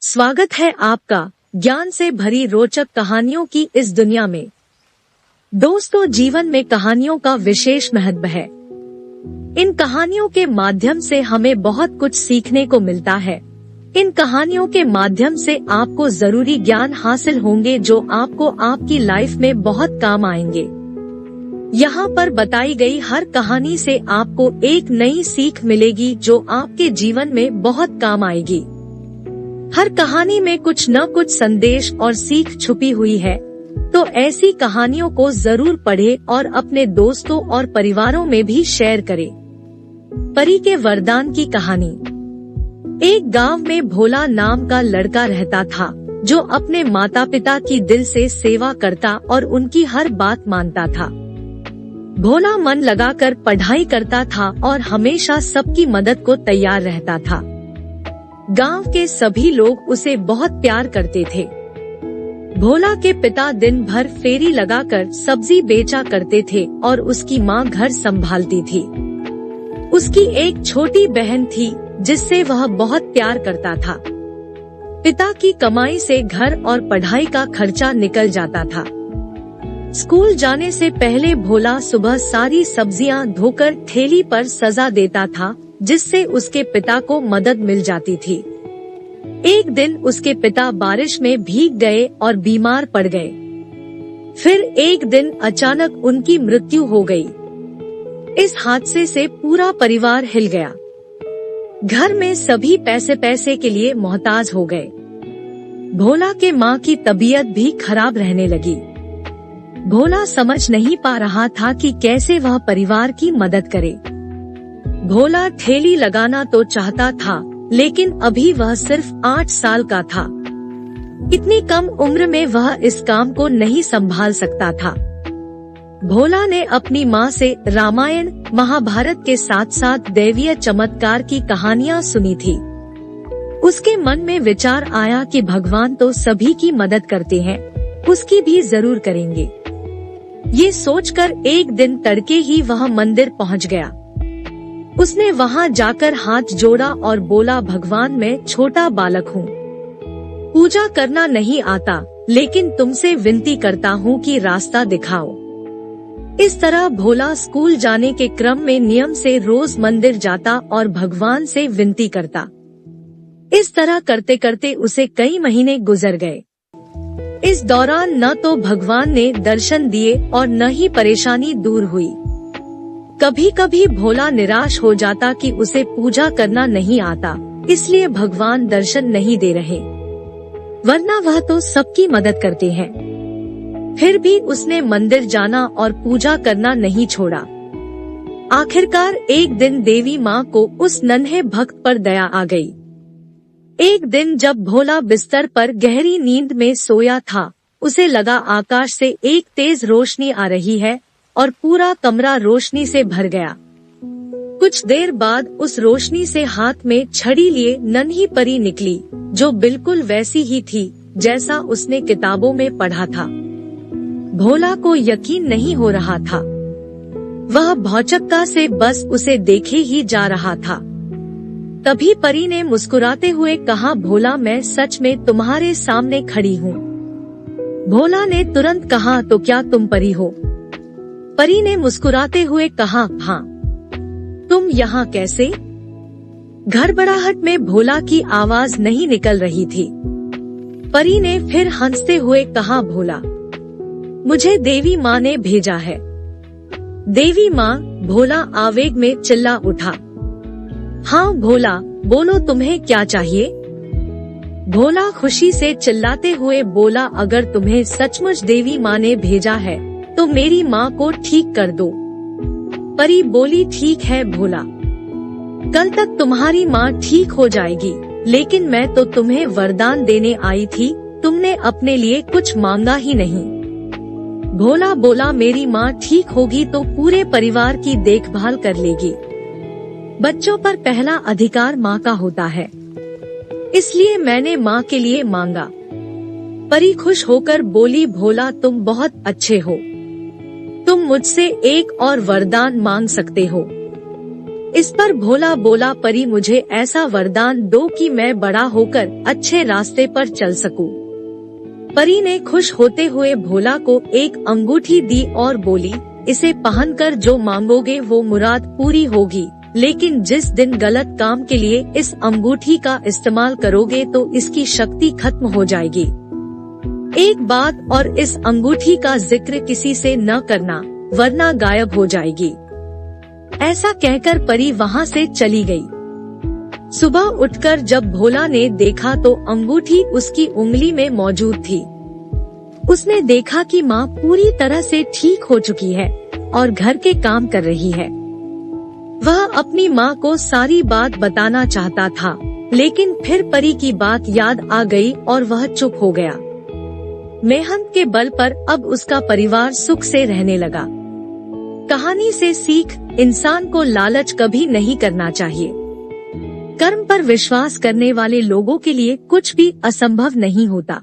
स्वागत है आपका ज्ञान से भरी रोचक कहानियों की इस दुनिया में। दोस्तों, जीवन में कहानियों का विशेष महत्व है। इन कहानियों के माध्यम से हमें बहुत कुछ सीखने को मिलता है। इन कहानियों के माध्यम से आपको जरूरी ज्ञान हासिल होंगे जो आपको आपकी लाइफ में बहुत काम आएंगे। यहाँ पर बताई गई हर कहानी से आपको एक नई सीख मिलेगी जो आपके जीवन में बहुत काम आएगी। हर कहानी में कुछ न कुछ संदेश और सीख छुपी हुई है, तो ऐसी कहानियों को जरूर पढ़ें और अपने दोस्तों और परिवारों में भी शेयर करें। परी के वरदान की कहानी। एक गांव में भोला नाम का लड़का रहता था, जो अपने माता पिता की दिल से सेवा करता और उनकी हर बात मानता था। भोला मन लगाकर पढ़ाई करता था और हमेशा सबकी मदद को तैयार रहता था। गांव के सभी लोग उसे बहुत प्यार करते थे। भोला के पिता दिन भर फेरी लगाकर सब्जी बेचा करते थे और उसकी माँ घर संभालती थी। उसकी एक छोटी बहन थी जिससे वह बहुत प्यार करता था। पिता की कमाई से घर और पढ़ाई का खर्चा निकल जाता था। स्कूल जाने से पहले भोला सुबह सारी सब्जियां धोकर ठेली पर सजा देता था, जिससे उसके पिता को मदद मिल जाती थी। एक दिन उसके पिता बारिश में भीग गए और बीमार पड़ गए। फिर एक दिन अचानक उनकी मृत्यु हो गई। इस हादसे से पूरा परिवार हिल गया। घर में सभी पैसे के लिए मोहताज हो गए। भोला के माँ की तबीयत भी खराब रहने लगी। भोला समझ नहीं पा रहा था कि कैसे वह परिवार की मदद करे। भोला ठेली लगाना तो चाहता था, लेकिन अभी वह सिर्फ 8 साल का था। इतनी कम उम्र में वह इस काम को नहीं संभाल सकता था। भोला ने अपनी माँ से रामायण, महाभारत के साथ साथ दैवीय चमत्कार की कहानियाँ सुनी थी। उसके मन में विचार आया कि भगवान तो सभी की मदद करते हैं, उसकी भी जरूर करेंगे। ये सोचकर एक दिन तड़के ही वह मंदिर पहुँच गया। उसने वहां जाकर हाथ जोड़ा और बोला, भगवान मैं छोटा बालक हूँ, पूजा करना नहीं आता, लेकिन तुमसे विनती करता हूँ कि रास्ता दिखाओ। इस तरह भोला स्कूल जाने के क्रम में नियम से रोज मंदिर जाता और भगवान से विनती करता। इस तरह करते करते उसे कई महीने गुजर गए। इस दौरान न तो भगवान ने दर्शन दिए और न ही परेशानी दूर हुई। कभी कभी भोला निराश हो जाता कि उसे पूजा करना नहीं आता, इसलिए भगवान दर्शन नहीं दे रहे, वरना वह तो सबकी मदद करते हैं। फिर भी उसने मंदिर जाना और पूजा करना नहीं छोड़ा। आखिरकार एक दिन देवी माँ को उस नन्हे भक्त पर दया आ गई। एक दिन जब भोला बिस्तर पर गहरी नींद में सोया था, उसे लगा आकाश से एक तेज रोशनी आ रही है और पूरा कमरा रोशनी से भर गया। कुछ देर बाद उस रोशनी से हाथ में छड़ी लिए नन्ही परी निकली, जो बिल्कुल वैसी ही थी जैसा उसने किताबों में पढ़ा था। भोला को यकीन नहीं हो रहा था। वह भौचक्का से बस उसे देखे ही जा रहा था। तभी परी ने मुस्कुराते हुए कहा, भोला मैं सच में तुम्हारे सामने खड़ी हूँ। भोला ने तुरंत कहा, तो क्या तुम परी हो? परी ने मुस्कुराते हुए कहा, हाँ। तुम यहाँ कैसे? घबराहट में भोला की आवाज नहीं निकल रही थी। परी ने फिर हंसते हुए कहा, भोला मुझे देवी माँ ने भेजा है। देवी माँ? भोला आवेग में चिल्ला उठा। हाँ भोला, बोलो तुम्हें क्या चाहिए? भोला खुशी से चिल्लाते हुए बोला, अगर तुम्हें सचमुच देवी माँ ने भेजा है तो मेरी माँ को ठीक कर दो। परी बोली, ठीक है भोला, कल तक तुम्हारी माँ ठीक हो जाएगी, लेकिन मैं तो तुम्हें वरदान देने आई थी, तुमने अपने लिए कुछ मांगा ही नहीं। भोला बोला, मेरी माँ ठीक होगी तो पूरे परिवार की देखभाल कर लेगी। बच्चों पर पहला अधिकार माँ का होता है, इसलिए मैंने माँ के लिए मांगा। परी खुश होकर बोली, भोला तुम बहुत अच्छे हो, तुम मुझसे एक और वरदान मांग सकते हो। इस पर भोला बोला, परी मुझे ऐसा वरदान दो कि मैं बड़ा होकर अच्छे रास्ते पर चल सकूं। परी ने खुश होते हुए भोला को एक अंगूठी दी और बोली, इसे पहनकर जो मांगोगे वो मुराद पूरी होगी, लेकिन जिस दिन गलत काम के लिए इस अंगूठी का इस्तेमाल करोगे तो इसकी शक्ति खत्म हो जाएगी। एक बात और, इस अंगूठी का जिक्र किसी से न करना, वरना गायब हो जाएगी। ऐसा कहकर परी वहाँ से चली गई। सुबह उठकर जब भोला ने देखा तो अंगूठी उसकी उंगली में मौजूद थी। उसने देखा कि माँ पूरी तरह से ठीक हो चुकी है और घर के काम कर रही है। वह अपनी माँ को सारी बात बताना चाहता था, लेकिन फिर परी की बात याद आ गई और वह चुप हो गया। मेहनत के बल पर अब उसका परिवार सुख से रहने लगा। कहानी से सीख, इंसान को लालच कभी नहीं करना चाहिए। कर्म पर विश्वास करने वाले लोगों के लिए कुछ भी असंभव नहीं होता।